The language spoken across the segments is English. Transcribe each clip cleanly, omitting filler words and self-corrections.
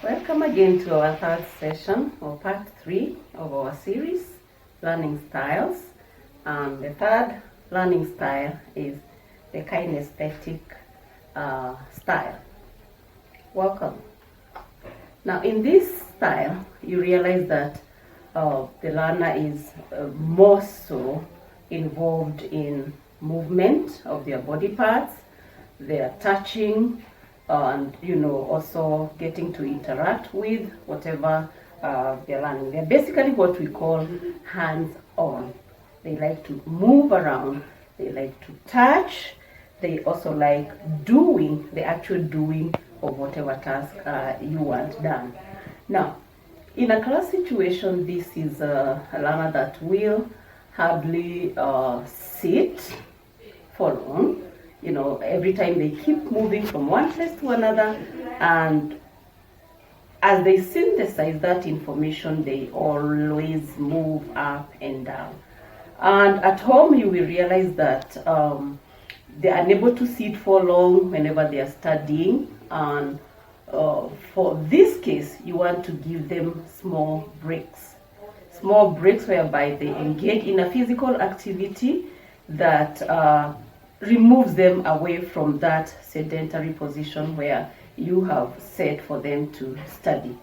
Welcome again to our third session or part 3 of our series, Learning Styles. And the third learning style is the kinesthetic style. Welcome. Now in this style, you realize that the learner is more so involved in movement of their body parts, their touching, and also getting to interact with whatever they're learning. They're basically what we call hands-on. They like to move around, they like to touch, they also like doing, the actual doing of whatever task you want done. Now, in a class situation, this is a learner that will hardly sit for long. Every time they keep moving from one place to another, and as they synthesize that information, they always move up and down. And at home, you will realize that they are unable to sit for long whenever they are studying. And for this case, you want to give them small breaks whereby they engage in a physical activity that removes them away from that sedentary position where you have set for them to study.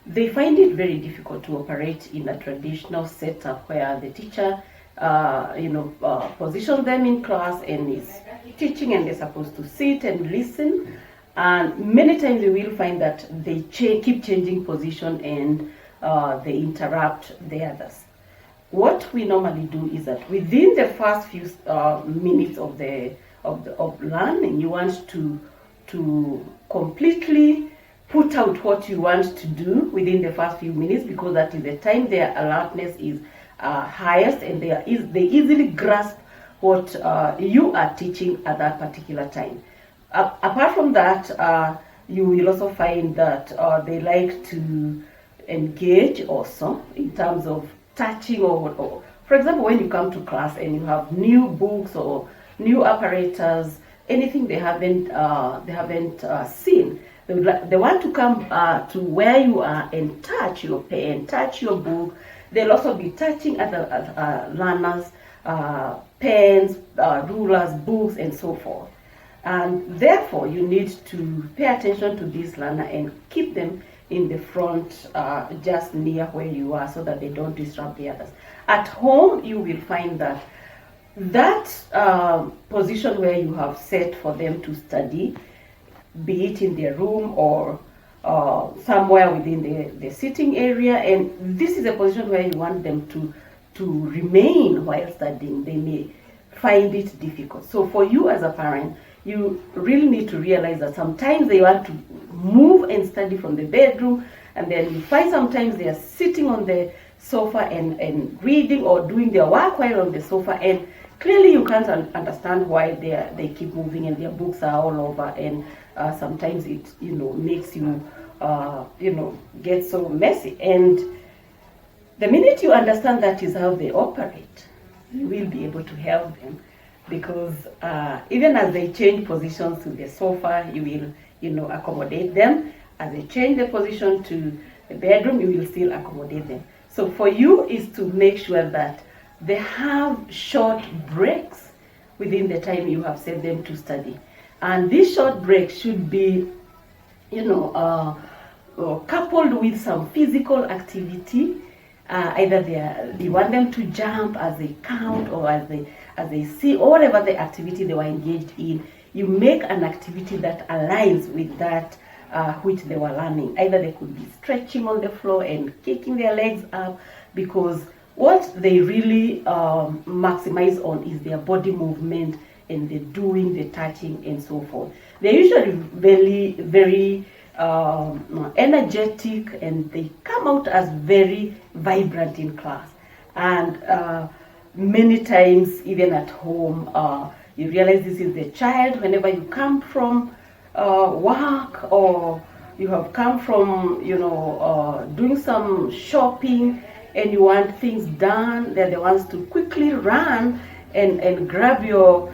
They find it very difficult to operate in a traditional setup where the teacher positions them in class and is teaching, and they're supposed to sit and listen. And many times you will find that they keep changing position and they interrupt the others. What we normally do is that within the first few minutes of learning, you want to completely put out what you want to do within the first few minutes, because that is the time their alertness is highest and they easily grasp what you are teaching at that particular time. Apart from that, you will also find that they like to engage also in terms of touching, or for example, when you come to class and you have new books or new apparatus, anything they haven't seen, they want to come to where you are and touch your pen, touch your book. They'll also be touching other learners, pens, rulers, books, and so forth. And therefore, you need to pay attention to this learner and keep them in the front, just near where you are, so that they don't disrupt the others. At home, you will find that position where you have set for them to study, be it in their room or somewhere within the sitting area, and this is a position where you want them to remain while studying. They may find it difficult. So for you as a parent, you really need to realize that sometimes they want to move and study from the bedroom, and then you find sometimes they are sitting on the sofa and reading or doing their work while on the sofa, and clearly you can't understand why they keep moving and their books are all over, and sometimes it makes you get so messy. And the minute you understand that is how they operate, you will be able to help them, because even as they change positions to the sofa, you will accommodate them. As they change the position to the bedroom, you will still accommodate them. So for you is to make sure that they have short breaks within the time you have set them to study. And these short breaks should be coupled with some physical activity. Either you want them to jump as they count, or as they see, or whatever the activity they were engaged in. You make an activity that aligns with that which they were learning. Either they could be stretching on the floor and kicking their legs up, because what they really maximize on is their body movement and the doing, the touching, and so forth. They're usually very, very energetic, and they come out as very vibrant in class. And many times, even at home, you realize this is the child. Whenever you come from work, or you have come from doing some shopping and you want things done, they're the ones to quickly run and grab your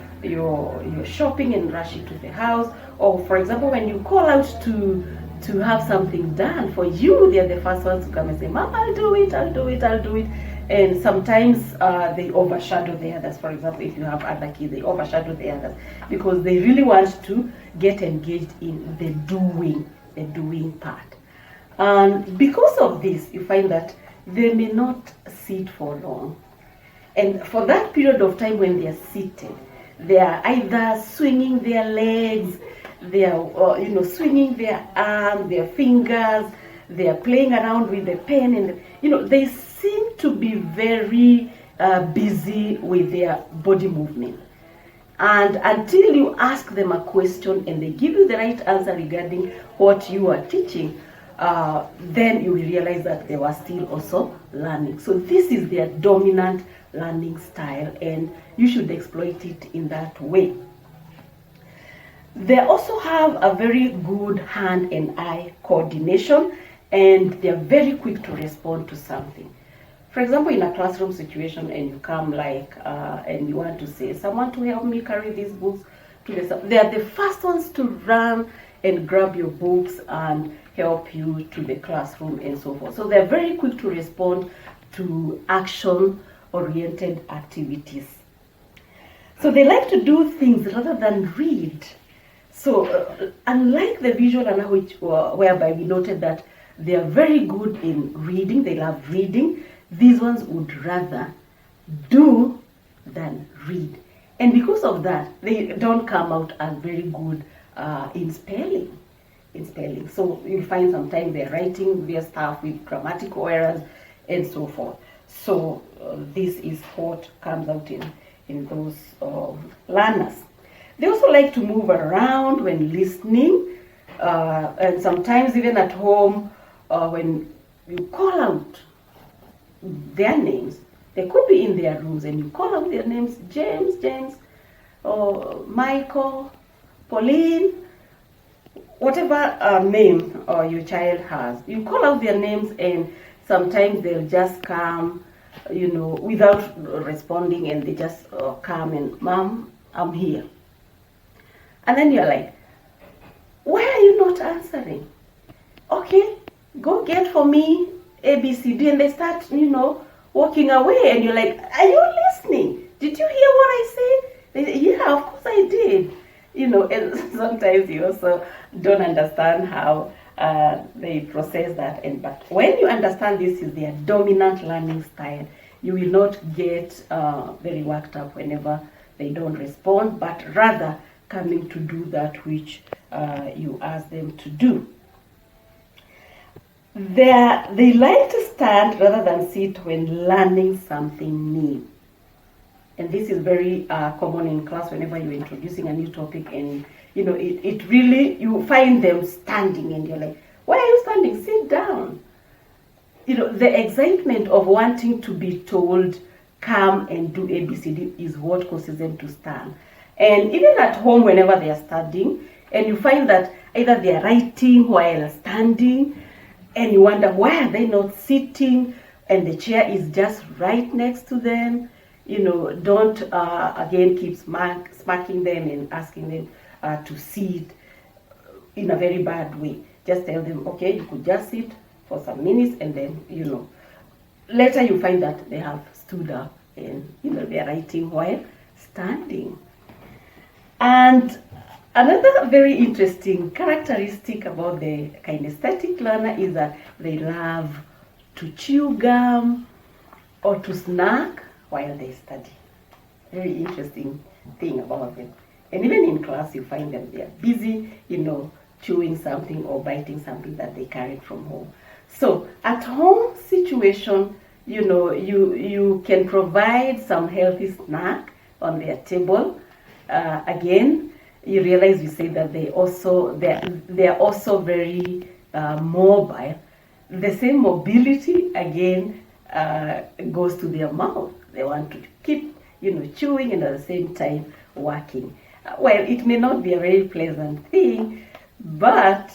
shopping and rush it to the house. Or for example, when you call out to to have something done for you, they're the first ones to come and say, Mom, I'll do it, I'll do it, I'll do it. And sometimes they overshadow the others. For example, if you have other kids, they overshadow the others because they really want to get engaged in the doing part. And because of this, you find that they may not sit for long. And for that period of time when they are seated, they are either swinging their legs, they are swinging their arms, their fingers, they are playing around with the pen, and they seem to be very busy with their body movement. And until you ask them a question and they give you the right answer regarding what you are teaching, then you will realize that they were still also learning. So this is their dominant learning style, and you should exploit it in that way. They also have a very good hand and eye coordination, and they're very quick to respond to something. For example, in a classroom situation, and you come and you want to say, someone to help me carry these books to they are the first ones to run and grab your books and help you to the classroom and so forth. So they're very quick to respond to action-oriented activities. So they like to do things rather than read. So unlike the visual learner, whereby we noted that they are very good in reading, they love reading, these ones would rather do than read. And because of that, they don't come out as very good in spelling. So you'll find sometimes they're writing their stuff with grammatical errors and so forth. So this is what comes out in those learners. They also like to move around when listening, and sometimes even at home, when you call out their names, they could be in their rooms and you call out their names, James, or Michael, Pauline, whatever name your child has. You call out their names and sometimes they'll just come, without responding, and they just come and, Mom, I'm here. And then you're like, why are you not answering? Okay, go get for me ABCD, and they start, walking away, and you're like, are you listening? Did you hear what I said? They say, yeah, of course I did. And sometimes you also don't understand how they process that. But when you understand this is their dominant learning style, you will not get very worked up whenever they don't respond, but rather coming to do that which you ask them to do. They like to stand rather than sit when learning something new. And this is very common in class whenever you're introducing a new topic, and it really, you find them standing and you're like, why are you standing? Sit down. The excitement of wanting to be told, come and do ABCD is what causes them to stand. And even at home, whenever they are studying, and you find that either they are writing while standing, and you wonder, why are they not sitting? And the chair is just right next to them. Don't again keep smacking them and asking them to sit in a very bad way. Just tell them, okay, you could just sit for some minutes, and then, later you find that they have stood up and, they are writing while standing. And another very interesting characteristic about the kinesthetic learner is that they love to chew gum or to snack while they study. Very interesting thing about them. And even in class, you find them, they are busy, chewing something or biting something that they carried from home. So at home situation, you can provide some healthy snack on their table. Again, you realize, you say that they are also very mobile. The same mobility again goes to their mouth. They want to keep chewing and at the same time working. Well, it may not be a very pleasant thing, but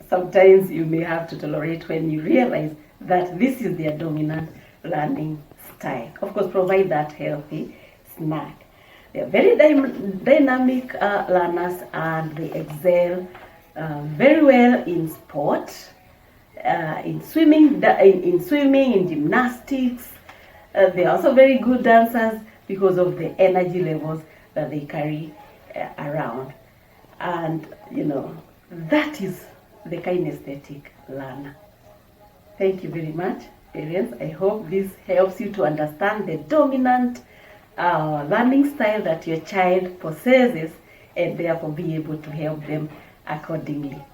sometimes you may have to tolerate when you realize that this is their dominant learning style. Of course, provide that healthy snack. They are very dynamic learners, and they excel very well in sport, in swimming, in gymnastics. They are also very good dancers because of the energy levels that they carry around. And that is the kinesthetic learner. Thank you very much, parents. I hope this helps you to understand the dominant learning style that your child possesses, and therefore be able to help them accordingly.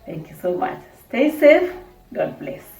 Thank you so much. Stay safe. God bless.